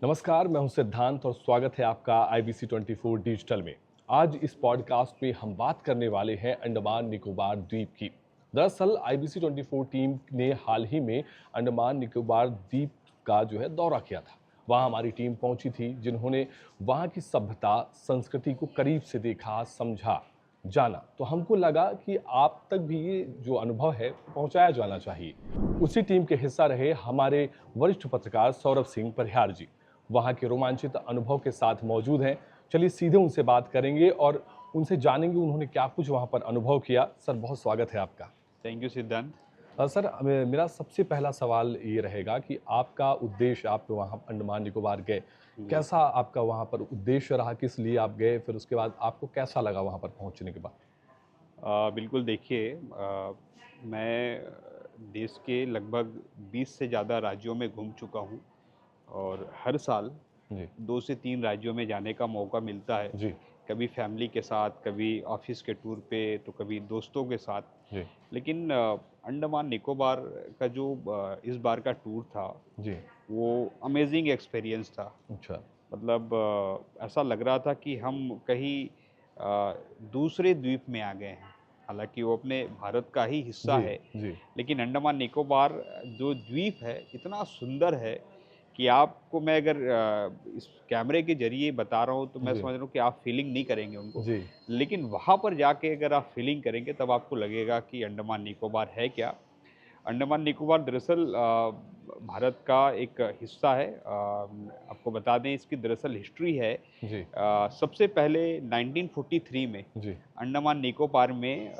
नमस्कार, मैं हूं सिद्धांत और स्वागत है आपका IBC 24 डिजिटल में। आज इस पॉडकास्ट में हम बात करने वाले हैं अंडमान निकोबार द्वीप की। दरअसल IBC 24 टीम ने हाल ही में अंडमान निकोबार द्वीप का दौरा किया था। वहां हमारी टीम पहुंची थी, जिन्होंने वहां की सभ्यता, संस्कृति को करीब से देखा, समझा, जाना। तो हमको लगा कि आप तक भी ये जो अनुभव है पहुंचाया जाना चाहिए। उसी टीम के हिस्सा रहे हमारे वरिष्ठ पत्रकार सौरभ सिंह परिहार जी वहाँ के रोमांचित अनुभव के साथ मौजूद हैं। चलिए सीधे उनसे बात करेंगे और उनसे जानेंगे उन्होंने क्या कुछ वहाँ पर अनुभव किया। सर, बहुत स्वागत है आपका। थैंक यू सिद्धांत। सर, मेरा सबसे पहला सवाल ये रहेगा कि आपका उद्देश्य, आप वहाँ अंडमान निकोबार गए, जी। कैसा आपका वहाँ पर उद्देश्य रहा, किस लिए आप गए, फिर उसके बाद आपको कैसा लगा वहाँ पर पहुँचने के बाद? बिल्कुल देखिए, मैं देश के लगभग 20 से ज़्यादा राज्यों में घूम चुका हूँ और हर साल जी। 2 से 3 राज्यों में जाने का मौका मिलता है। जी। कभी फैमिली के साथ, कभी ऑफ़िस के टूर पे, तो कभी दोस्तों के साथ। जी। लेकिन अंडमान निकोबार का जो इस बार का टूर था, जी। वो अमेज़िंग एक्सपीरियंस था। अच्छा। मतलब ऐसा लग रहा था कि हम कहीं दूसरे द्वीप में आ गए हैं। हालाँकि वो अपने भारत का ही हिस्सा जी। है, जी। लेकिन अंडमान निकोबार जो द्वीप है, इतना सुंदर है कि आपको मैं अगर इस कैमरे के ज़रिए बता रहा हूँ, तो मैं जी। समझ रहा हूँ कि आप फ़ीलिंग नहीं करेंगे उनको। जी। लेकिन वहाँ पर जाके अगर आप फ़ीलिंग करेंगे, तब आपको लगेगा कि अंडमान निकोबार है क्या? अंडमान निकोबार दरअसल भारत का एक हिस्सा है। आपको बता दें, इसकी दरअसल हिस्ट्री है। जी। सबसे पहले 1943 में जी। अंडमान निकोबार में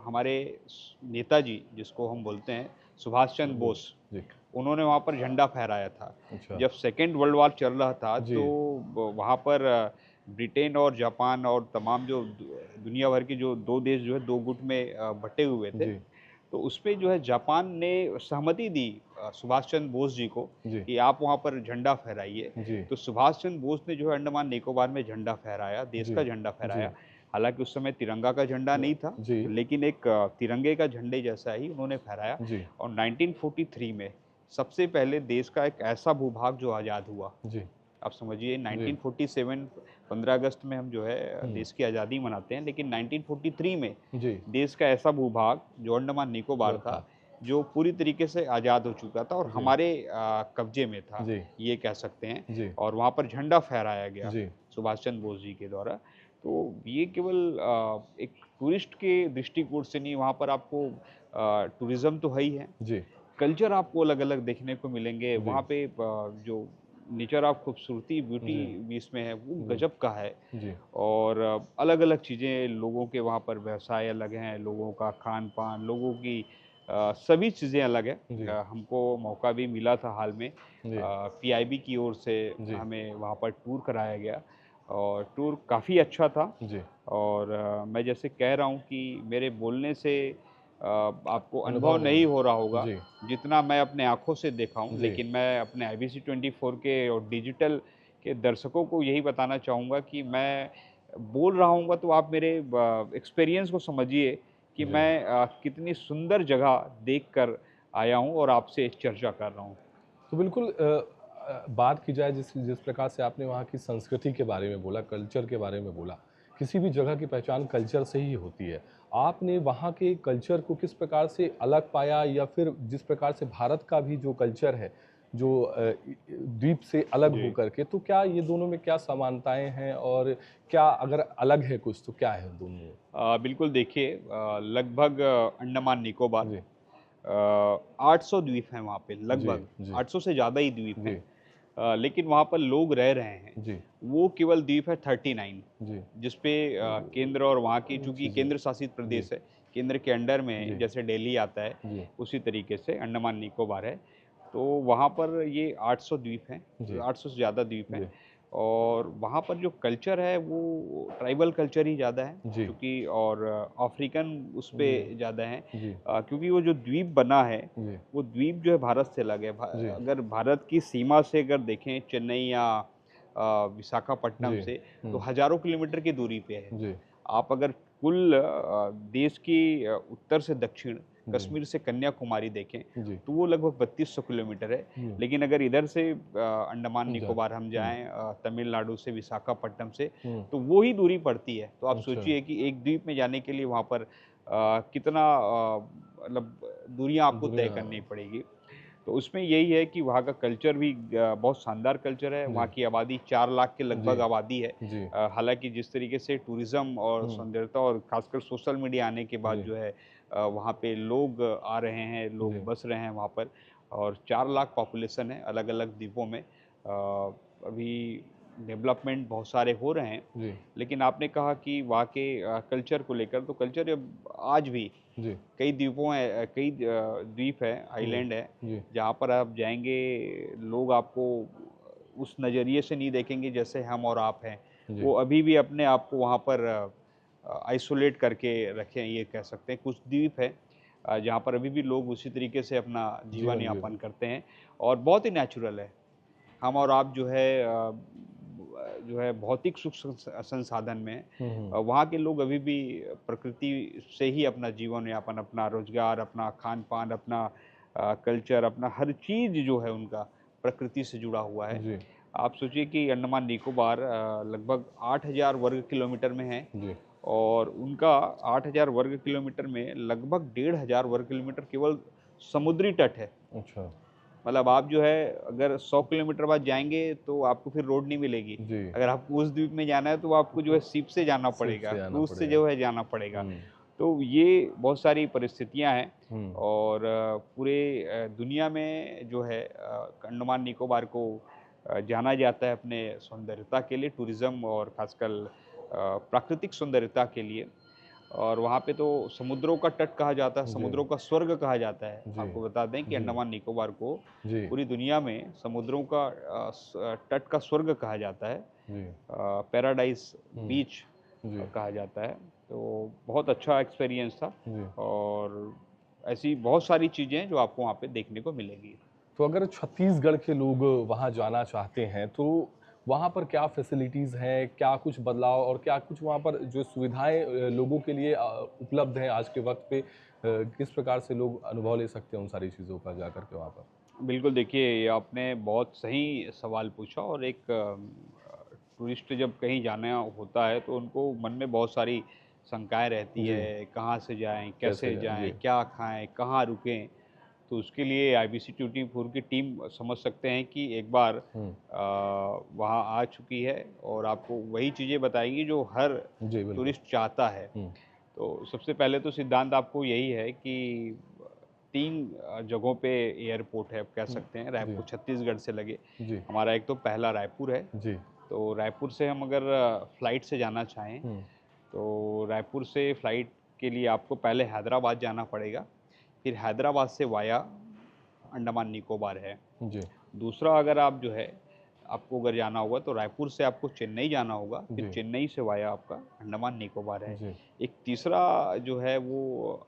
हमारे नेताजी, जिसको हम बोलते हैं सुभाष चंद्र वो। बोस, जी। उन्होंने वहाँ पर झंडा फहराया था। अच्छा। जब सेकेंड वर्ल्ड वॉर चल रहा था, जी। तो वहाँ पर ब्रिटेन और जापान और तमाम जो दुनिया भर के जो दो देश 2 गुट में बटे हुए थे। जी। तो उसपे जापान ने सहमति दी सुभाष चंद्र बोस जी को जी। कि आप वहाँ पर झंडा फहराइए। जी। तो सुभाष चंद्र बोस ने अंडमान निकोबार में झंडा फहराया, देश जी। का झंडा जी। फहराया। हालाँकि उस समय तिरंगा का झंडा नहीं था, जी। लेकिन एक तिरंगे का झंडे जैसा ही उन्होंने फहराया। जी। और 1943 में सबसे पहले देश का एक ऐसा भूभाग जो आज़ाद हुआ। जी। आप समझिए, जी। 1947 15 अगस्त में हम हुँ। देश की आज़ादी मनाते हैं, लेकिन 1943 में जी। देश का ऐसा भूभाग जो अंडमान निकोबार जो था, था। जो पूरी तरीके से आज़ाद हो चुका था और जी। हमारे कब्ज़े में था, जी। ये कह सकते हैं। जी। और वहाँ पर झंडा फहराया गया जी। सुभाष चंद्र बोस जी के द्वारा। तो ये केवल एक टूरिस्ट के दृष्टिकोण से नहीं, वहाँ पर आपको टूरिज़्म तो है ही है, जी। कल्चर आपको अलग-अलग देखने को मिलेंगे। जी। वहाँ पे जो नेचर ऑफ खूबसूरती, ब्यूटी जी। भी इसमें है, वो जी। गज़ब का है। जी। और अलग-अलग चीज़ें, लोगों के वहाँ पर व्यवसाय अलग हैं, लोगों का खान-पान, लोगों की सभी चीज़ें अलग हैं। जी। हमको मौका भी मिला था हाल में, जी। पीआईबी की ओर से जी। हमें वहाँ पर टूर कराया गया और टूर काफ़ी अच्छा था। जी। और मैं जैसे कह रहा हूँ कि मेरे बोलने से आपको अनुभव अनुभव नहीं नहीं है। हो रहा होगा, जी। जितना मैं अपने आँखों से देखा हूँ। जी। लेकिन मैं अपने IBC 24 के और डिजिटल के दर्शकों को यही बताना चाहूँगा कि मैं बोल रहा हूँगा, तो आप मेरे एक्सपीरियंस को समझिए कि जी। मैं कितनी सुंदर जगह देख कर आया हूँ और आपसे चर्चा कर रहा हूँ। तो बिल्कुल बात की जाए जिस जिस प्रकार से आपने वहाँ की संस्कृति के बारे में बोला, कल्चर के बारे में बोला, किसी भी जगह की पहचान कल्चर से ही होती है। आपने वहाँ के कल्चर को किस प्रकार से अलग पाया या फिर जिस प्रकार से भारत का भी जो कल्चर है, जो द्वीप से अलग जी। होकर के, तो क्या ये दोनों में क्या समानताएँ हैं और क्या अगर अलग है कुछ तो क्या है दोनों में? बिल्कुल देखिए, लगभग अंडमान निकोबार जी। 800 द्वीप हैं वहाँ पे, जी। लगभग जी। 800 से ज़्यादा ही द्वीप हैं। जी। लेकिन वहाँ पर लोग रह रहे हैं, जी। वो केवल द्वीप है 39, जी। जिसपे केंद्र और वहाँ की, चूँकि चीज़ें। केंद्र शासित जी। प्रदेश है, केंद्र के अंडर में जी। जैसे दिल्ली आता है, जी। उसी तरीके से अंडमान निकोबार है। तो वहाँ पर ये 800 द्वीप हैं, जी। 800 से ज़्यादा द्वीप हैं। जी। और वहाँ पर जो कल्चर है, वो ट्राइबल कल्चर ही ज़्यादा है, जी। चूँकि और अफ्रीकन उस पे जी। ज़्यादा हैं। जी। क्योंकि वो जो द्वीप बना है, जी। वो द्वीप भारत से अलग है। जी। अगर भारत की सीमा से अगर देखें, चेन्नई या विशाखापट्टनम जी। से, तो हुँ। हज़ारों किलोमीटर की दूरी पे है। जी। आप अगर कुल देश की उत्तर से दक्षिण कश्मीर से कन्याकुमारी देखें जी। तो वो लगभग 3200 किलोमीटर है। जी। लेकिन अगर इधर से अंडमान जा निकोबार हम जाएँ तमिलनाडु से विशाखापट्टनम से, हुँ, तो वो ही दूरी पड़ती है। तो आप अच्छा। सोचिए कि एक द्वीप में जाने के लिए वहाँ पर कितना मतलब दूरियाँ आपको तय दुनिया करनी पड़ेगी। तो उसमें यही है कि वहाँ का कल्चर भी बहुत शानदार कल्चर है। जी, वहाँ की आबादी 4 लाख के जी, लगभग आबादी है। जी, हालाँकि जिस तरीके से टूरिज़्म और हुँ, सुंदरता और ख़ासकर सोशल मीडिया आने के बाद जी, जो है वहाँ पे लोग आ रहे हैं, लोग जी, बस रहे हैं वहाँ पर और 4 लाख पॉपुलेशन है अलग-अलग द्वीपों में। अभी डेवलपमेंट बहुत सारे हो रहे हैं। जी, लेकिन आपने कहा कि वहाँ के कल्चर को लेकर तो कल्चर अब आज भी जी, कई द्वीपों हैं कई द्वीप है, जी, आइलैंड है, जी, जहाँ पर आप जाएँगे, लोग आपको उस नज़रिए से नहीं देखेंगे जैसे हम और आप हैं। जी, वो अभी भी अपने आप को वहाँ पर आइसोलेट करके रखे हैं, ये कह सकते हैं। कुछ द्वीप हैं जहाँ पर अभी भी लोग उसी तरीके से अपना जीवन जीवन जी रहे यापन हैं। करते हैं और बहुत ही नेचुरल है। हम और आप जो है भौतिक सुख संसाधन में हुँ, हुँ, वहाँ के लोग अभी भी प्रकृति से ही अपना जीवन यापन, अपना रोज़गार, अपना खान-पान, अपना कल्चर, अपना हर चीज़ जो है उनका प्रकृति से जुड़ा हुआ है। जी, आप सोचिए कि अंडमान निकोबार लगभग 8000 वर्ग किलोमीटर में है जी, और उनका 8000 वर्ग किलोमीटर में लगभग 1500 वर्ग किलोमीटर केवल समुद्री तट है। अच्छा, मतलब आप जो है अगर 100 किलोमीटर बाद जाएँगे तो आपको फिर रोड नहीं मिलेगी। जी, अगर आपको उस द्वीप में जाना है तो आपको जो है शिप से जाना शिप पड़ेगा, से आना क्रूज़ से पड़ेगा। जो है जाना पड़ेगा। हुँ, तो ये बहुत सारी परिस्थितियाँ हैं हुँ, और पूरे दुनिया में जो है अंडमान निकोबार को जाना जाता है अपने सौंदर्यता के लिए, टूरिज़्म और ख़ासकर प्राकृतिक सौंदर्यता के लिए। और वहाँ पे तो समुद्रों का तट कहा जाता है, जी, समुद्रों का स्वर्ग कहा जाता है। जी, आपको बता दें कि जी, अंडमान निकोबार को जी, पूरी दुनिया में समुद्रों का तट का स्वर्ग कहा जाता है। जी, पैराडाइज़ हुँ, बीच जी, कहा जाता है। तो बहुत अच्छा एक्सपीरियंस था जी। और ऐसी बहुत सारी चीज़ें हैं जो आपको वहाँ पे देखने को मिलेंगी। तो अगर छत्तीसगढ़ के लोग वहाँ जाना चाहते हैं, तो वहाँ पर क्या फैसिलिटीज़ हैं? क्या कुछ बदलाव और क्या कुछ वहाँ पर जो सुविधाएँ लोगों के लिए उपलब्ध हैं आज के वक़्त पे? किस प्रकार से लोग अनुभव ले सकते हैं उन सारी चीज़ों का जाकर के वहाँ पर? बिल्कुल, देखिए ये आपने बहुत सही सवाल पूछा और एक टूरिस्ट जब कहीं जाना होता है तो उनको मन में बहुत सारी शंकाएँ रहती जी, है, कहाँ से जाएँ, कैसे कैसे जाएँ? जाएँ, जी। क्या खाएँ, कहाँ रुकें? तो उसके लिए आईबीसी 24 की टीम समझ सकते हैं कि एक बार हुँ, वहाँ आ चुकी है और आपको वही चीज़ें बताएँगी जो हर जी, बिल्कुल। टूरिस्ट चाहता है। हुँ, तो सबसे पहले तो सिद्धांत आपको यही है कि 3 जगहों पे एयरपोर्ट है, आप कह हुँ, सकते हैं, जी, रायपुर छत्तीसगढ़ से लगे। जी, हमारा एक तो पहला रायपुर है, जी, तो रायपुर से हम अगर फ्लाइट से जाना चाहें, हुँ, तो रायपुर से फ्लाइट के लिए आपको पहले हैदराबाद जाना पड़ेगा, फिर हैदराबाद से वाया अंडमान निकोबार है। जी, दूसरा अगर आप जो है, आपको अगर जाना होगा तो रायपुर से आपको चेन्नई जाना होगा, फिर जी, चेन्नई से वाया आपका अंडमान निकोबार है। जी, एक तीसरा जो है वो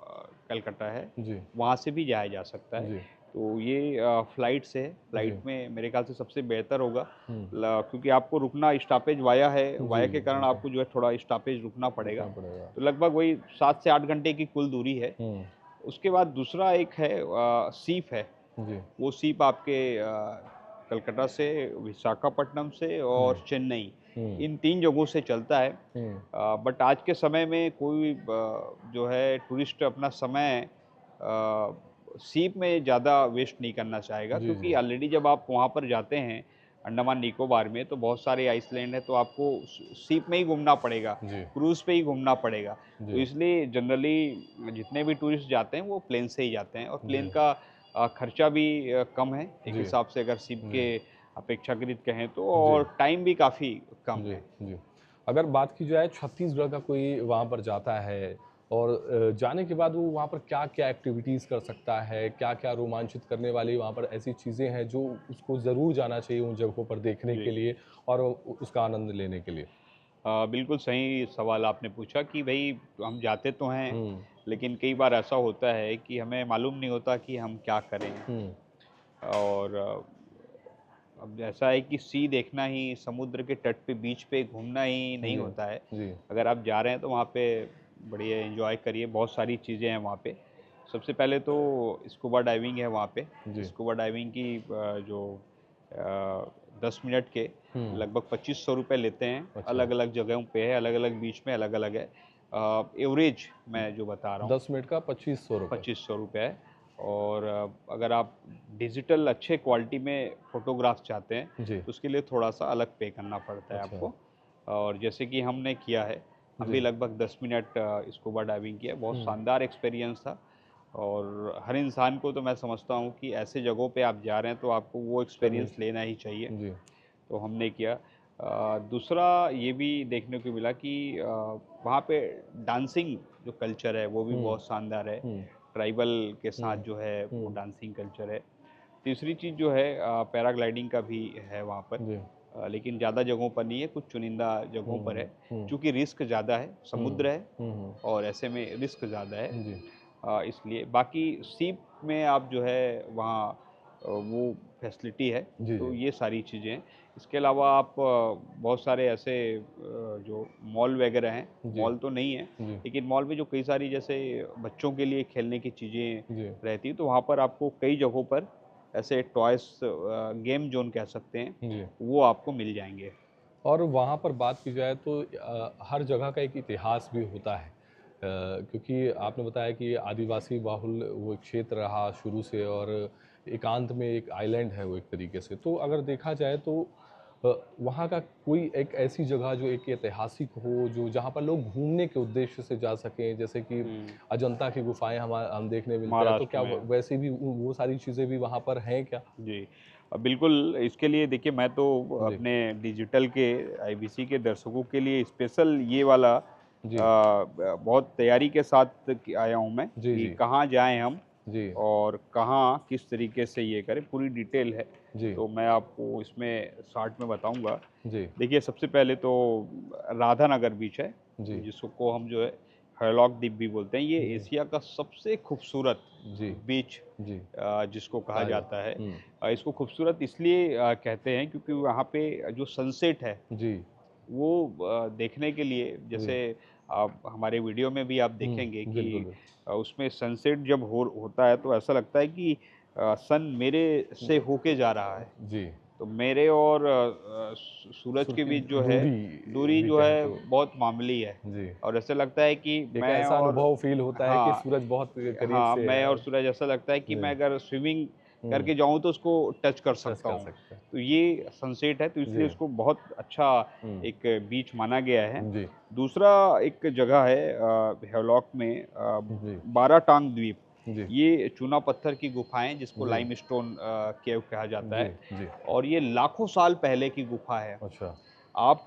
कलकत्ता है, जी, वहाँ से भी जाया जा सकता है। जी, तो ये फ़्लाइट से है, जी, फ़्लाइट में मेरे ख़्याल से सबसे बेहतर होगा हुँ, क्योंकि आपको रुकना स्टॉपेज वाया है, जी, वाया के कारण बिल्कुल, आपको जो है थोड़ा स्टॉपेज रुकना पड़ेगा। रुकना पड़ेगा। तो लगभग वही 7 से 8 घंटे की कुल दूरी है। हुँ, उसके बाद दूसरा एक है सीप है। जी, वो सीप आपके कलकत्ता से, विशाखापट्टनम से हुँ, और चेन्नई, हुँ, इन 3 जगहों से चलता है। हुँ, बट आज के समय में कोई जो है टूरिस्ट अपना समय सीप में ज़्यादा वेस्ट नहीं करना चाहेगा जी, क्योंकि जी, ऑलरेडी जब आप वहाँ पर जाते हैं, अंडमान निकोबार में, तो बहुत सारे आइसलैंड है, तो आपको सीप में ही घूमना पड़ेगा, जी, क्रूज़ पे ही घूमना पड़ेगा। तो जी, इसलिए जनरली जितने भी टूरिस्ट जाते हैं, वो प्लेन से ही जाते हैं और जी, प्लेन का खर्चा भी कम है, एक जी, हिसाब से अगर शिप जी, के अपेक्षाकृत कहें तो जी, और टाइम भी काफ़ी कम जी, है। जी। अगर बात की जाए छत्तीसगढ़ का कोई वहाँ पर जाता है और जाने के बाद वो वहाँ पर क्या-क्या एक्टिविटीज़ कर सकता है? क्या-क्या रोमांचित करने वाली वहाँ पर ऐसी चीज़ें हैं जो उसको ज़रूर जाना चाहिए उन जगहों पर देखने के जी। लिए और उसका आनंद लेने के लिए? बिल्कुल सही सवाल आपने पूछा कि भई हम जाते तो हैं, हुँ, लेकिन कई बार ऐसा होता है कि हमें मालूम नहीं होता कि हम क्या करें? हुँ, और अब ऐसा है कि सी देखना ही, समुद्र के तट पे, बीच पे घूमना ही नहीं जी, होता है। जी, अगर आप जा रहे हैं तो वहाँ पे बढ़िया एन्जॉय करिए, बहुत सारी चीज़ें हैं वहाँ पे। सबसे पहले तो स्कूबा डाइविंग है वहाँ पे। जी। स्कूबा डाइविंग की जो 10 मिनट के लगभग 2500 रुपये लेते हैं। अच्छा। अलग अलग जगहों पे है, अलग अलग बीच में अलग अलग है। एवरेज मैं जो बता रहा हूँ 10 मिनट का 2500 रुपये। 2500 रुपये है। और अगर आप डिजिटल अच्छे क्वालिटी में फ़ोटोग्राफ चाहते हैं जी। तो उसके लिए थोड़ा सा अलग पे करना पड़ता है अच्छा। आपको। और जैसे कि हमने किया है, हम जी। भी लगभग 10 मिनट स्कूबा डाइविंग किया। बहुत शानदार एक्सपीरियंस था। और हर इंसान को तो मैं समझता हूँ कि ऐसे जगहों पे आप जा रहे हैं तो आपको वो करनी एक्सपीरियंस लेना ही चाहिए। जी। तो हमने किया। दूसरा ये भी देखने को मिला कि वहाँ पे डांसिंग जो कल्चर है वो भी हुँ, बहुत शानदार है। हुँ, ट्राइबल के साथ हुँ, जो है वो हुँ। डांसिंग कल्चर है। तीसरी चीज़ जो है पैराग्लाइडिंग का भी है वहाँ पर। जी। लेकिन ज़्यादा जगहों पर नहीं है, कुछ चुनिंदा जगहों पर है। हुँ, हुँ, चूँकि रिस्क ज़्यादा है, समुद्र हुँ, है हुँ, हुँ। और ऐसे में रिस्क ज़्यादा है। जी। इसलिए बाकी सीप में आप जो है वहाँ वो फैसिलिटी है। जी, तो जी। ये सारी चीज़ें हैं। इसके अलावा आप बहुत सारे ऐसे जो मॉल वगैरह हैं, जी, मॉल तो नहीं है, जी, लेकिन मॉल में जो कई सारी जैसे बच्चों के लिए खेलने की चीज़ें जी, रहती हैं, तो वहाँ पर आपको कई जगहों पर ऐसे टॉयज़ गेम ज़ोन कह सकते हैं, जी। वो आपको मिल जाएँगे। और वहाँ पर बात की जाए तो हर जगह का एक इतिहास भी होता है। क्योंकि आपने बताया कि आदिवासी बाहुल वो क्षेत्र रहा शुरू से और एकांत में एक आइलैंड है वो एक तरीके से। तो अगर देखा जाए तो वहाँ का कोई एक ऐसी जगह जो एक ऐतिहासिक हो, जो जहाँ पर लोग घूमने के उद्देश्य से जा सकें, जैसे कि हुँ, अजंता की गुफ़ाएँ हम देखने मिलते हैं, तो महाराष्ट्र क्या में। वैसे भी वो सारी चीज़ें भी वहाँ पर हैं क्या? जी। बिल्कुल, इसके लिए देखिए मैं तो जी, अपने डिजिटल के आईबीसी के दर्शकों के लिए स्पेशल ये वाला जी, बहुत तैयारी के साथ आया हूँ मैं जी, कि जी, कहाँ जाएँ हम जी, और कहाँ किस तरीके से ये करें, पूरी डिटेल है। जी, तो मैं आपको इसमें शॉर्ट में बताऊँगा। जी, देखिए, सबसे पहले तो राधानगर बीच है, जी, जिसको हम जो है हैवलॉक द्वीप भी बोलते हैं। ये जी, एशिया का सबसे खूबसूरत जी, बीच जी, जिसको कहा कहा जाता जाता है। हुँ, इसको खूबसूरत इसलिए कहते हैं क्योंकि वहाँ पे जो सनसेट है जी, वो देखने के लिए जी, जैसे आप हमारे वीडियो में भी आप देखेंगे हुँ, कि बिल्कुल, बिल्कुल। उसमें सनसेट जब होता है तो ऐसा लगता है कि सन मेरे से होके जा रहा है। जी, तो मेरे और सूरज सुर के की बीच जो है दूरी दूरी भी जो कहें है तो बहुत मामूली है। जी, और ऐसा लगता है कि एक मैं ऐसा और अनुभव फ़ील होता है कि हाँ, सूरज बहुत करीब हाँ, से मैं है। और सूरज ऐसा लगता है कि जी, मैं अगर स्विमिंग हुँ, करके जाऊँ तो उसको टच कर टच सकता कर हूँ। सकते हैं। तो ये सनसेट है तो इसलिए जी, उसको बहुत अच्छा हुँ, एक बीच माना गया है। जी, दूसरा एक जगह है हैवलॉक में जी, 12 टांग द्वीप। जी, ये चूना पत्थर की गुफाएँ जिसको जी, लाइमस्टोन केव कहा जाता जी, है जी, और ये लाखों साल पहले की गुफा है। अच्छा, आप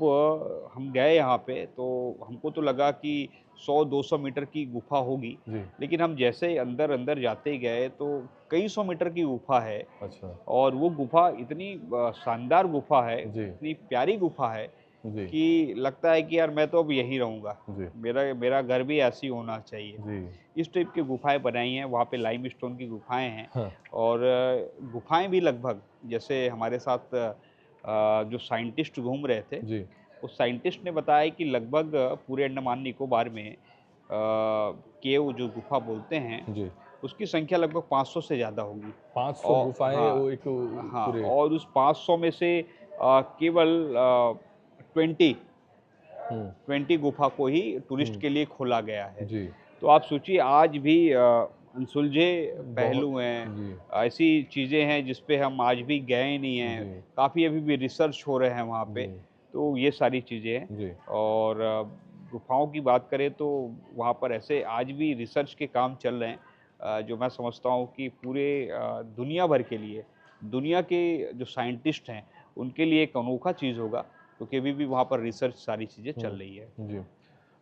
हम गए यहाँ पे तो हमको तो लगा कि 100-200 मीटर की गुफ़ा होगी, जी, लेकिन हम जैसे ही अंदर-अंदर जाते गए तो कई सौ मीटर की गुफ़ा है अच्छा, और वो गुफ़ा इतनी शानदार गुफ़ा है, जी, इतनी प्यारी गुफ़ा है जी, कि लगता है कि यार मैं तो अब यहीं रहूँगा। जी, मेरा मेरा घर भी ऐसे ही होना चाहिए। जी, इस टाइप की गुफ़ाएँ बनाई हैं, वहाँ पे लाइमस्टोन की गुफ़ाएँ हैं हाँ, और गुफ़ाएँ भी लगभग जैसे हमारे साथ जो साइंटिस्ट घूम रहे थे जी, उस साइंटिस्ट ने बताया कि लगभग पूरे अंडमान निकोबार में केव जो गुफा बोलते हैं, जी, उसकी संख्या लगभग 500 से ज़्यादा होगी। 500 और गुफ़ाएँ हाँ, वो एक हाँ पूरे और उस 500 में से केवल 20 हुँ, 20 गुफा को ही टूरिस्ट हुँ, के लिए खोला गया है। जी, तो आप सोचिए आज भी अनसुलझे बहुत पहलू हैं, जी, ऐसी चीज़ें हैं जिस पे हम आज भी गए नहीं हैं, जी, काफ़ी अभी भी रिसर्च हो रहे हैं वहाँ पे, जी, तो ये सारी चीज़ें हैं। जी, और गुफ़ाओं की बात करें तो वहाँ पर ऐसे आज भी रिसर्च के काम चल रहे हैं जो मैं समझता हूँ कि पूरे दुनिया भर के लिए, दुनिया के जो साइंटिस्ट हैं, उनके लिए एक अनोखा चीज़ होगा, क्योंकि अभी भी वहाँ पर रिसर्च सारी चीज़ें चल हुँ, रही है। जी। अब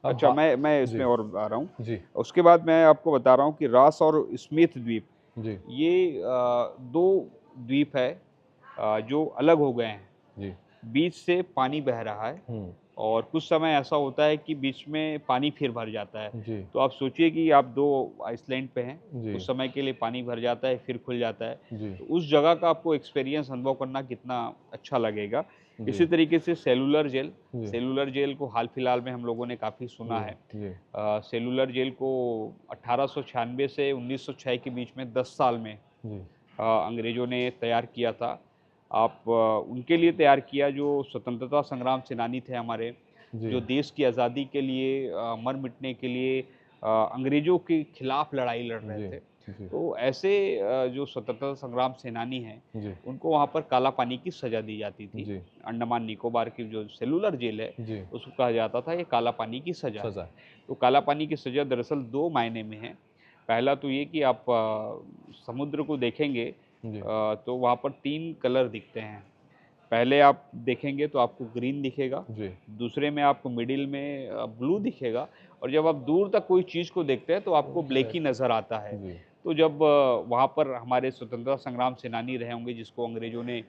अच्छा, बा मैं जी, इसमें और आ रहा हूँ। जी, उसके बाद मैं आपको बता रहा हूँ कि रास और स्मिथ द्वीप, जी, ये 2 द्वीप है जो अलग हो गए हैं। जी, बीच से पानी बह रहा है हुँ, और कुछ समय ऐसा होता है कि बीच में पानी फिर भर जाता है। जी, तो आप सोचिए कि आप 2 आइसलैंड पे हैं, जी, कुछ समय के लिए पानी भर जाता है, फिर खुल जाता है। जी, तो उस जगह का आपको एक्सपीरियंस अनुभव करना कितना अच्छा लगेगा। जी। इसी तरीके से सेलुलर जेल, जी। सेलुलर जेल को हाल फिलहाल में हम लोगों ने काफ़ी सुना है। जी। सेलुलर जेल को 1896 से 1906 के बीच में 10 साल में जी। अंग्रेज़ों ने तैयार किया था। उनके लिए तैयार किया जो स्वतंत्रता संग्राम सेनानी थे हमारे, जी। जो देश की आज़ादी के लिए मर मिटने के लिए अंग्रेज़ों के खिलाफ लड़ाई लड़ रहे जी। थे। जी। तो ऐसे जो स्वतंत्रता संग्राम सेनानी हैं, जी। उनको वहाँ पर काला पानी की सज़ा दी जाती थी। जी। अंडमान निकोबार की जो सेलुलर जेल है, जी। उसको कहा जाता था ये काला पानी की सज़ा है। सजा। तो काला पानी की सज़ा दरअसल 2 मायने में है। पहला तो ये कि आप समुद्र को देखेंगे जी। तो वहाँ पर 3 कलर दिखते हैं। पहले आप देखेंगे तो आपको ग्रीन दिखेगा, जी। दूसरे में आपको मिडिल में ब्लू दिखेगा और जब आप दूर तक कोई चीज़ को देखते हैं तो आपको ब्लैक ही नज़र आता है। जी। तो जब वहाँ पर हमारे स्वतंत्रता संग्राम सेनानी रहे होंगे जिसको अंग्रेज़ों ने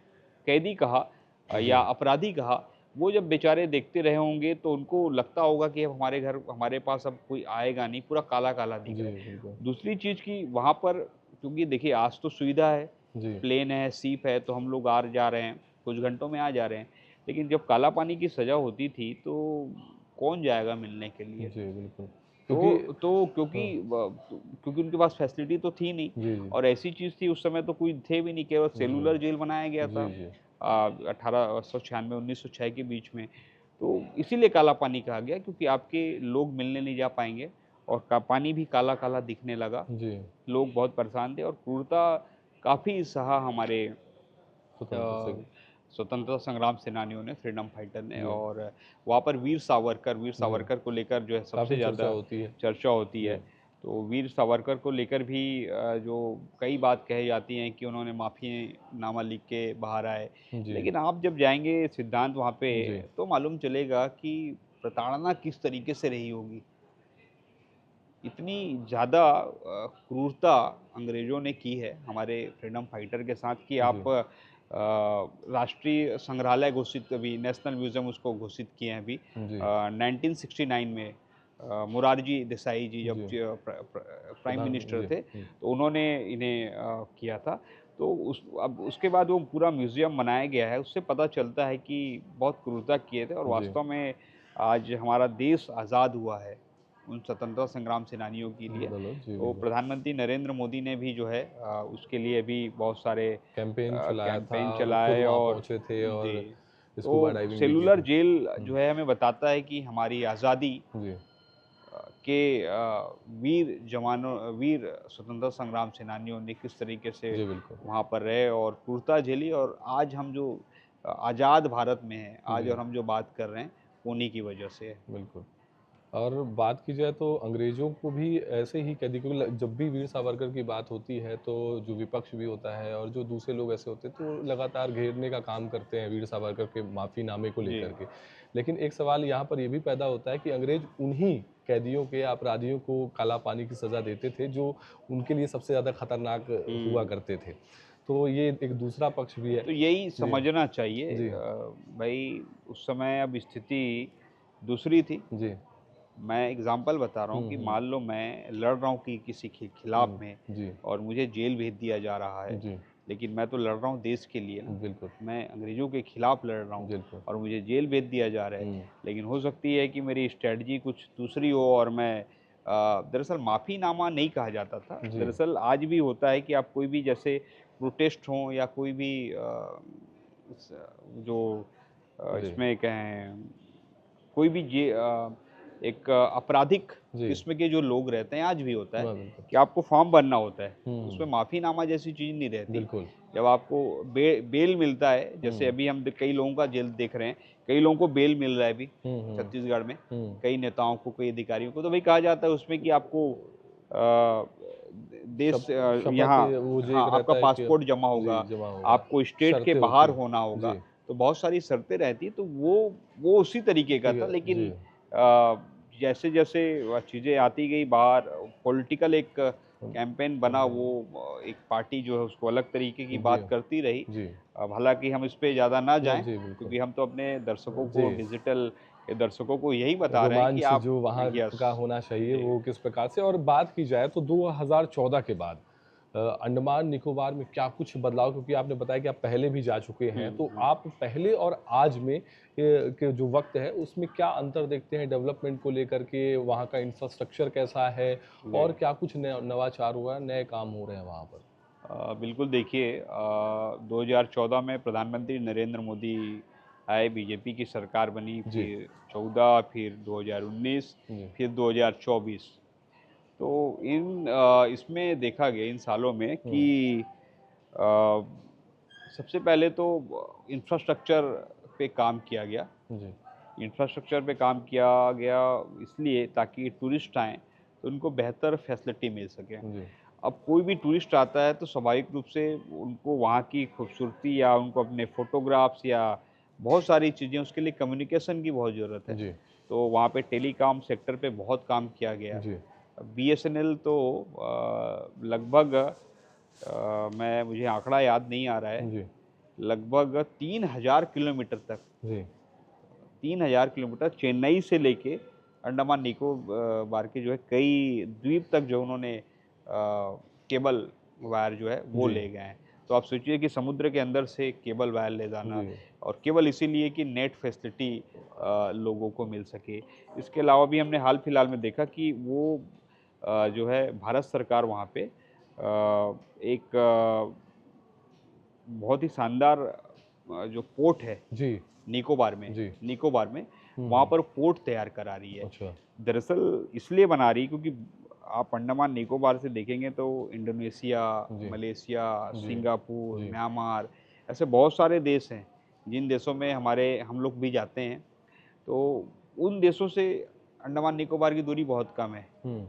कैदी कहा जी। या अपराधी कहा, वो जब बेचारे देखते रहे होंगे तो उनको लगता होगा कि अब हमारे घर हमारे पास अब कोई आएगा नहीं, पूरा काला-काला दिख जी, रहा है। बिल्कुल। दूसरी चीज़ कि वहाँ पर क्योंकि देखिए आज तो सुविधा है, जी। प्लेन है, सीप है, तो हम लोग आ जा रहे हैं, कुछ घंटों में आ जा रहे हैं। लेकिन जब काला पानी की सज़ा होती थी तो कौन जाएगा मिलने के लिए? जी, बिल्कुल। क्योंकि तो क्योंकि हाँ। क्योंकि उनके पास फैसिलिटी तो थी नहीं जी, जी। और ऐसी चीज़ थी उस समय तो कोई थे भी नहीं, केवल जी। सेलुलर जेल बनाया गया था जी, जी। 1896 1906 के बीच में। तो इसीलिए काला पानी कहा गया क्योंकि आपके लोग मिलने नहीं जा पाएँगे और का पानी भी काला-काला दिखने लगा। जी। लोग बहुत परेशान थे और क्रूरता काफ़ी सहा हमारे स्वतंत्रता से। स्वतंत्रता संग्राम सेनानियों ने, फ्रीडम फाइटर ने जी। और वहाँ पर वीर जी। सावरकर को लेकर जो है सबसे काफ़ी चर्चा ज़्यादा होती है। चर्चा होती है। जी। तो वीर सावरकर को लेकर भी जो कई बात कही जाती हैं कि उन्होंने माफ़ीनामा लिख के बाहर आए। जी। लेकिन आप जब जाएँगे सिद्धांत वहाँ पे जी। तो मालूम चलेगा कि प्रताड़ना किस तरीके से रही होगी। इतनी ज़्यादा क्रूरता अंग्रेज़ों ने की है हमारे फ्रीडम फाइटर के साथ कि जी। आप राष्ट्रीय संग्रहालय घोषित अभी नेशनल म्यूज़ियम उसको घोषित किए हैं अभी जी। 1969 में मोरारजी देसाई जी जब जी। प्राइम मिनिस्टर जी। थे, तो उन्होंने इन्हें किया था। तो अब उसके बाद वो पूरा म्यूज़ियम बनाया गया है, उससे पता चलता है कि बहुत क्रूरता किए थे और जी। वास्तव में आज हमारा देश आज़ाद हुआ है। उन स्वतंत्रता संग्राम सेनानियों के लिए। बदौलत जी, तो बिल्कुल। प्रधानमंत्री नरेंद्र मोदी ने भी जो है उसके लिए भी बहुत सारे कैंपेन चलाया था कैंपेन और खुद चलाए वहाँ और पहुँचे थे जी, और स्कूबा तो डाइविंग भी की सेलुलर थी। जेल हुँ। जो है हमें बताता है कि हमारी आज़ादी जी। के वीर स्वतंत्रता संग्राम सेनानियों ने किस तरीके से जी, बिल्कुल। वहाँ पर रहे और क्रूरता झेली और आज हम जो आज़ाद भारत में हैं, आज जी, और हम जो बात कर रहे हैं, उन्हीं की वजह से है। बिल्कुल। और बात की जाए तो अंग्रेज़ों को भी ऐसे ही कैदी क्योंकि जब भी वीर सावरकर की बात होती है तो जो विपक्ष भी होता है और जो दूसरे लोग ऐसे होते हैं तो लगातार घेरने का काम करते हैं वीर सावरकर के माफ़ीनामे को जी, लेकर के। लेकिन एक सवाल यहाँ पर ये भी पैदा होता है कि अंग्रेज़ उन्हीं कैदियों के अपराधियों को काला पानी की सज़ा देते थे जो उनके लिए सबसे ज़्यादा खतरनाक हुआ हुँ। करते थे। तो ये एक दूसरा पक्ष भी है। तो यही जी, समझना चाहिए जी, भई उस समय अब स्थिति दूसरी थी। जी। मैं एग्ज़ाम्पल बता रहा हूँ हुँ, कि हुँ, मान लो मैं लड़ रहा हूँ कि किसी के खिलाफ़ हुँ। में जी, और मुझे जेल भेज दिया जा रहा है, जी, लेकिन मैं तो लड़ रहा हूँ देश के लिए ना। बिल्कुल, मैं अंग्रेज़ों के खिलाफ़ लड़ रहा हूँ बिल्कुल। और मुझे जेल भेज दिया जा रहा है। हुँ, लेकिन हो सकती है कि मेरी स्ट्रैटेजी कुछ दूसरी हो और मैं दरअसल माफ़ीनामा नहीं कहा जाता था। जी, दरअसल आज भी होता है कि आप कोई भी जैसे प्रोटेस्ट हो या कोई भी स जो जी, इसमें कहें कोई भी एक आपराधिक जी। किस्म के जो लोग रहते हैं, आज भी होता है हाँ, बिल्कुल। कि आपको फॉर्म भरना होता है। उसमें हुँ, माफ़ीनामा जैसी चीज़ नहीं रहती। बिल्कुल। जब आपको बेल मिलता है, जैसे हुँ, अभी हम कई लोगों का जेल देख रहे हैं, कई लोगों को बेल मिल रहा है अभी हुँ, हुँ, छत्तीसगढ़ में, हुँ। कई नेताओं को, कई अधिकारियों को, तो वही कहा जाता है उसमें कि आपको देश शपथ यहाँ वो जो एक हाँ, आपका रहता है कि पासपोर्ट जमा जी, होगा, जमा होगा, आपको स्टेट के शर्तें बाहर होती हैं। होना होगा, जी, तो बहुत सारी शर्तें रहती हैं, तो वो उसी तरीके का ठीक था है, लेकिन जी, जैसे-जैसे चीज़ें आती गई बाहर पॉलिटिकल एक हुँ, कैंपेन बना वो एक पार्टी जो है उसको अलग तरीके की जी, बात करती रही। जी, अब हालाँकि हम इस पे ज़्यादा ना नहीं, जाएँ जी, बिल्कुल। क्योंकि हम तो अपने दर्शकों जी, को डिजिटल के दर्शकों को यही बता रहे हैं कि रोमांच आप जो वहाँ यस का होना चाहिए जी। वो किस प्रकार से और बात की जाए तो 2014 के बाद अंडमान निकोबार में क्या कुछ बदलाव, क्योंकि आपने बताया कि आप पहले भी जा चुके हैं, तो आप पहले और आज में के जो वक्त है उसमें क्या अंतर देखते हैं डेवलपमेंट को लेकर के? वहाँ का इंफ्रास्ट्रक्चर कैसा है जी। और क्या कुछ नवाचार हुआ है, नए काम हो रहे हैं वहाँ पर? बिल्कुल देखिए, 2014 में प्रधानमंत्री नरेंद्र मोदी आए, बीजेपी की सरकार बनी, जी, फिर 14, फिर 2019, जी, फिर 2024। तो इसमें देखा गया इन सालों में हुँ, कि अ, सबसे पहले तो इंफ्रास्ट्रक्चर पे काम किया गया। जी, इंफ्रास्ट्रक्चर पे काम किया गया इसलिए ताकि टूरिस्ट आएँ, तो उनको बेहतर फैसिलिटी मिल सके। जी, अब कोई भी टूरिस्ट आता है तो स्वाभाविक रूप से उनको वहाँ की खूबसूरती या उनको अपने फ़ोटोग्राफ्स या बहुत सारी चीज़ें, उसके लिए कम्युनिकेशन की बहुत ज़रूरत है। जी, तो वहाँ पे टेलीकॉम सेक्टर पे बहुत काम किया गया। जी, बीएसएनएल तो लगभग मुझे आंकड़ा याद नहीं आ रहा है, जी, लगभग 3000 किलोमीटर तक, जी, 3000 किलोमीटर चेन्नई से लेके अंडमान निकोबार के जो है कई द्वीप तक जो उन्होंने केबल वायर जो है वो जी, ले गए हैं। तो आप सोचिए कि समुद्र के अंदर से केबल वायर ले जाना, जी, और केवल इसीलिए कि नेट फैसिलिटी लोगों को मिल सके। इसके अलावा भी हमने हाल-फिलहाल में देखा कि वो जो है भारत सरकार वहाँ पे एक बहुत ही शानदार जो पोर्ट है जी, जी, निकोबार में, हुँ, वहाँ हुँ, पर पोर्ट तैयार करा रही है। अच्छा, दरअसल इसलिए बना रही क्योंकि आप अंडमान निकोबार से देखेंगे तो इंडोनेशिया, जी, मलेशिया, जी, सिंगापुर, जी, म्यांमार, ऐसे बहुत सारे देश हैं, जिन देशों में हम लोग भी जाते हैं। तो उन देशों से अंडमान निकोबार की दूरी बहुत कम है। हुँ,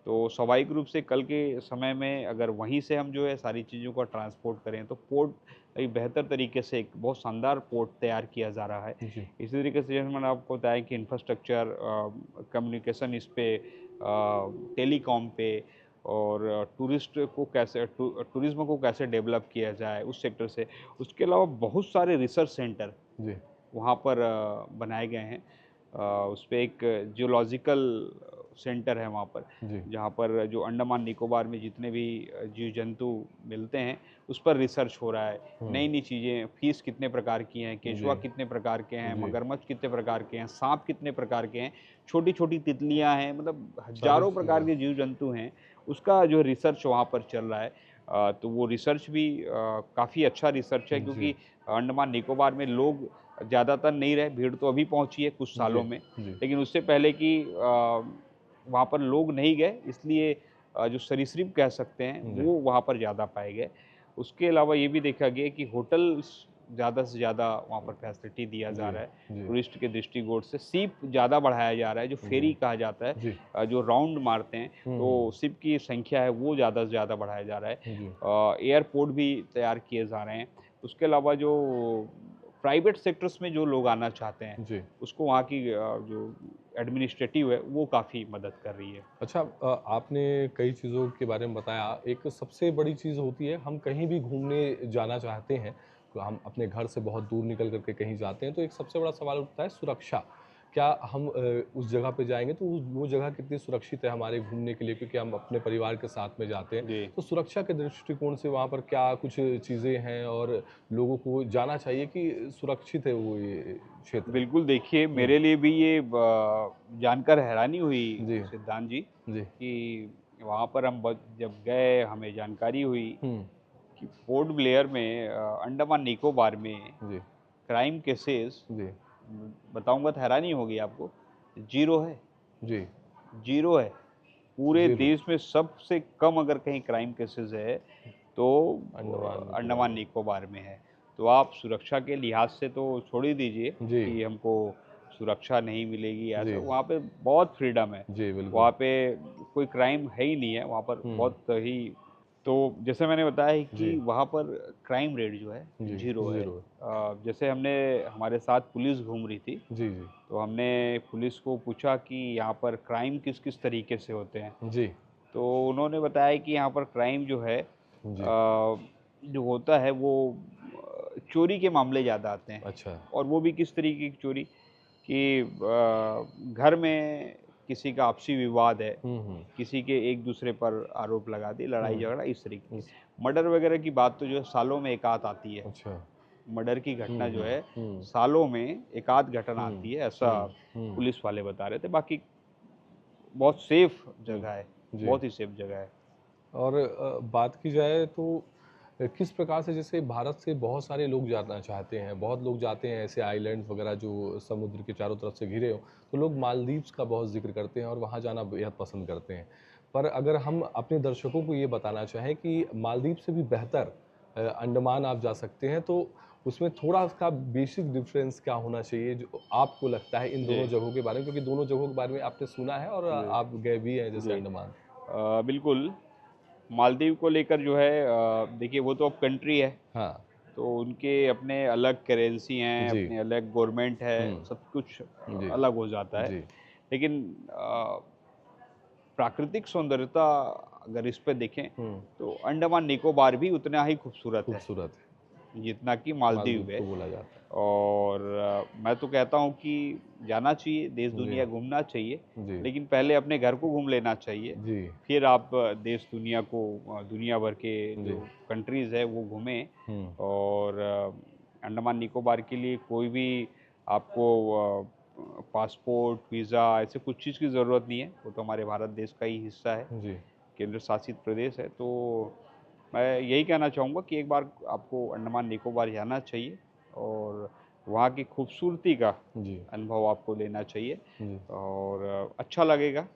तो स्वाभाविक रूप से कल के समय में अगर वहीं से हम जो है सारी चीज़ों का ट्रांसपोर्ट करें तो पोर्ट एक बेहतर तरीके से एक बहुत शानदार पोर्ट तैयार किया जा रहा है। जी, इसी तरीके से जैसे मैंने आपको बताया कि इंफ्रास्ट्रक्चर, कम्युनिकेशन इस पे, टेलीकॉम पे, और टूरिज़्म को कैसे डेवलप किया जाए उस सेक्टर से। उसके अलावा बहुत सारे रिसर्च सेंटर जी, वहाँ पर बनाए गए हैं। उसपे एक जियोलॉजिकल सेंटर है वहाँ पर, जी, जहाँ पर जो अंडमान निकोबार में जितने भी जीव-जंतु मिलते हैं, उस पर रिसर्च हो रहा है। हुँ, नई-नई चीज़ें, फिश कितने प्रकार की हैं, केंचुआ जी, कितने प्रकार के हैं, जी, मगरमच्छ कितने प्रकार के हैं, साँप कितने प्रकार के हैं, छोटी-छोटी तितलियाँ हैं, मतलब सारी हज़ारों प्रकार चीज़ें, के जीव-जंतु हैं। उसका जो रिसर्च वहाँ पर चल रहा है। तो वो रिसर्च भी काफ़ी अच्छा रिसर्च है, जी, क्योंकि अंडमान निकोबार में लोग ज़्यादातर नहीं रहे, भीड़ तो अभी पहुँची है कुछ जी, सालों में, जी, लेकिन उससे पहले कि वहाँ पर लोग नहीं गए, इसलिए जो सरीसृप कह सकते हैं, जी, वो वहाँ पर ज़्यादा पाए गए। उसके अलावा ये भी देखा गया कि होटल्स ज़्यादा से ज़्यादा वहाँ पर फैसिलिटी दिया जा जी, रहा है, जी, टूरिस्ट के दृष्टिकोण से। शिप ज़्यादा बढ़ाया जा रहा है, जो जी, फेरी कहा जाता है, जी, जो राउंड मारते हैं, हुँ, तो हुँ, शिप की संख्या है, वो ज़्यादा से ज़्यादा बढ़ाया जा रहा है। जी, एयरपोर्ट भी तैयार किए जा रहे हैं। उसके अलावा जो प्राइवेट सेक्टर्स में जो लोग आना चाहते हैं, जी। उसको वहाँ की जो एडमिनिस्ट्रेटिव है, वो काफ़ी मदद कर रही है। अच्छा, आपने कई चीज़ों के बारे में बताया। एक सबसे बड़ी चीज़ होती है, हम कहीं भी घूमने जाना चाहते हैं, तो हम अपने घर से बहुत दूर निकल कर के कहीं जाते हैं, तो एक सबसे बड़ा सवाल उठता है सुरक्षा। क्या हम उस जगह पे जाएँगे तो वो जगह कितनी सुरक्षित है हमारे घूमने के लिए, क्योंकि हम अपने परिवार के साथ में जाते हैं। जी। तो सुरक्षा के दृष्टिकोण से वहाँ पर क्या कुछ चीज़ें हैं और लोगों को जाना चाहिए कि सुरक्षित है वो ये क्षेत्र? बिल्कुल, देखिए हुँ, मेरे लिए भी ये जानकर हैरानी हुई जी, सिद्धांत जी, जी। कि वहाँ पर हम जब गए, हमें जानकारी हुई हुँ, कि पोर्ट ब्लेयर में, अंडमान निकोबार में जी, क्राइम केसेस, जी, बताऊँगा तो हैरानी होगी आपको, 0 है, जी। 0 है। पूरे 0 देश में सबसे कम अगर कहीं क्राइम केसेस है, तो अंडमान निकोबार अंडमान में। निकोबार में है। तो आप सुरक्षा के लिहाज से तो छोड़ ही दीजिए जी, कि हमको सुरक्षा नहीं मिलेगी, ऐसा जी, वहाँ पे बहुत फ्रीडम है। जी, बिल्कुल। वहाँ पे कोई क्राइम है ही नहीं है, वहाँ पर हुँ, बहुत ही, तो जैसे मैंने बताया कि जी, वहाँ पर क्राइम रेट जो है जी, 0 है। 0 जैसे हमारे साथ पुलिस घूम रही थी, जी, जी, तो हमने पुलिस को पूछा कि यहाँ पर क्राइम किस-किस तरीके से होते हैं? जी, तो उन्होंने बताया कि यहाँ पर क्राइम जो है, जी, जो होता है वो चोरी के मामले ज़्यादा आते हैं, अच्छा, और वो भी किस तरीके की चोरी कि घर में किसी का आपसी विवाद है, हम्म। किसी के एक दूसरे पर आरोप लगा दिए, लड़ाई हम्म। झगड़ा इस तरीके की। मर्डर वगैरह की बात तो जो है सालों में एक आध आती है। अच्छा। मर्डर की घटना जो है हम्म। सालों में एक आध घटना हम्म। आती है, ऐसा हम्म। पुलिस वाले बता रहे थे। बाकी बहुत सेफ हम्म। जगह है, जी। बहुत ही सेफ जगह है। और बात की जाए तो किस प्रकार से, जैसे भारत से बहुत सारे लोग जाना चाहते हैं, बहुत लोग जाते हैं ऐसे आइलैंड वगैरह जो समुद्र के चारों तरफ से घिरे हो, तो लोग मालदीव्स का बहुत जिक्र करते हैं और वहाँ जाना बेहद पसंद करते हैं। पर अगर हम अपने दर्शकों को ये बताना चाहें कि मालदीव से भी बेहतर अंडमान आप जा सकते हैं, तो उसमें थोड़ा सा बेसिक डिफरेंस क्या होना चाहिए जो आपको लगता है इन जी, दोनों जगहों के बारे में, क्योंकि दोनों जगहों के बारे में आपने सुना है और जी, आप गए भी हैं जैसे जी। अंडमान। बिल्कुल, मालदीव को लेकर जो है देखिए वो तो अब कंट्री है, हाँ। तो उनके अपने अलग करेंसी हैं, जी। अपने अलग गवर्नमेंट है, हम्म। सब कुछ जी। अलग हो जाता है। जी। लेकिन प्राकृतिक सौंदर्यता अगर इस पे देखें, हम्म। तो अंडमान निकोबार भी उतना ही खूबसूरत है, खूबसूरत है। जितना कि मालदीव मालदीव है। को बोला जाता और मैं तो कहता हूँ कि जाना चाहिए, देश है। जी। दुनिया घूमना चाहिए, जी। लेकिन पहले अपने घर को घूम लेना चाहिए, जी। फिर आप देश दुनिया को दुनिया भर के जी। जो कंट्रीज़ है वो घूमें। हम्म। और अंडमान निकोबार के लिए कोई भी आपको पासपोर्ट, वीज़ा ऐसे कुछ चीज़ की ज़रूरत नहीं है, वो तो हमारे भारत देश का ही हिस्सा है, जी। केंद्र शासित प्रदेश है। तो मैं यही कहना चाहूँगा कि एक बार आपको अंडमान निकोबार जाना चाहिए और वहाँ की खूबसूरती का जी। अनुभव आपको लेना चाहिए। जी। और अच्छा लगेगा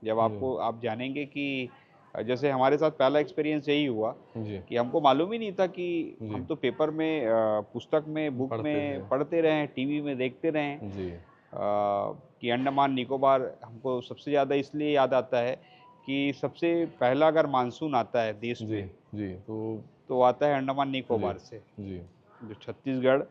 जब जी। आपको आप जानेंगे कि जैसे हमारे साथ पहला एक्सपीरियंस यही हुआ जी। कि हमको मालूम ही नहीं था कि जी। हम तो पेपर में पुस्तक में, बुक पढ़ते थे। में पढ़ते रहे हैं, टीवी में देखते रहे हैं जी। कि अंडमान निकोबार हमको सबसे ज़्यादा इसलिए याद आता है कि सबसे पहला अगर मानसून आता है देश जी। में, जी। तो तो आता है अंडमान जी। निकोबार से। जी। जो छत्तीसगढ़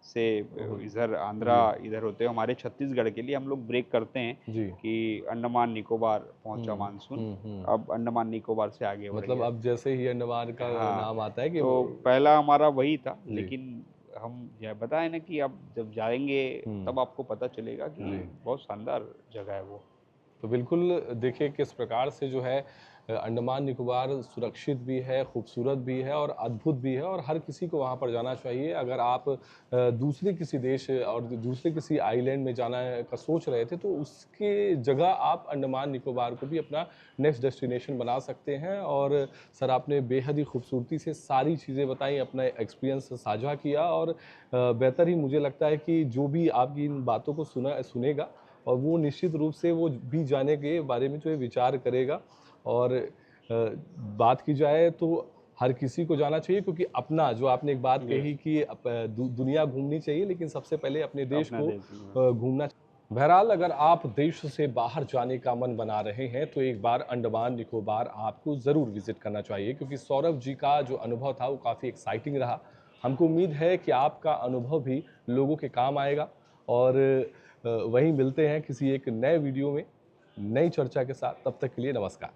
से ओह, इधर आंध्रा जी। इधर होते हैं, हमारे छत्तीसगढ़ के लिए हम लोग ब्रेक करते हैं जी। कि अंडमान निकोबार पहुंचा हम्म। मानसून, हम्म। अब अंडमान निकोबार से आगे बढ़ मतलब गया। अब जैसे ही अंडमान का हाँ, नाम आता है कि तो पहला हमारा वही था, जी। लेकिन हम यह बताए ना कि अब जब जाएंगे हम्म। तब आपको पता चलेगा कि जी। बहुत शानदार जगह है वो। तो बिल्कुल देखिए किस प्रकार से जो है अंडमान निकोबार सुरक्षित भी है, खूबसूरत भी है और अद्भुत भी है, और हर किसी को वहाँ पर जाना चाहिए। अगर आप दूसरे किसी देश और दूसरे किसी आइलैंड में जाना का सोच रहे थे, तो उसके जगह आप अंडमान निकोबार को भी अपना नेक्स्ट डेस्टिनेशन बना सकते हैं। और सर आपने बेहद ही खूबसूरती से सारी चीज़ें बताई, अपना एक्सपीरियंस साझा किया, और बेहतर ही मुझे लगता है कि जो भी आपकी इन बातों को सुनेगा, और वो निश्चित रूप से वो भी जाने के बारे में जो है विचार करेगा। और बात की जाए तो हर किसी को जाना चाहिए, क्योंकि अपना जो आपने एक बात जी, कही कि दुनिया घूमनी चाहिए, लेकिन सबसे पहले अपने देश अपना को देश में। घूमना। बहरहाल अगर आप देश से बाहर जाने का मन बना रहे हैं, तो एक बार अंडमान निकोबार आपको ज़रूर विजिट करना चाहिए, क्योंकि सौरभ जी का जो अनुभव था वो काफ़ी एक्साइटिंग रहा। हमको उम्मीद है कि आपका अनुभव भी लोगों के काम आएगा। और वहीं मिलते हैं किसी एक नए वीडियो में नई चर्चा के साथ। तब तक के लिए नमस्कार।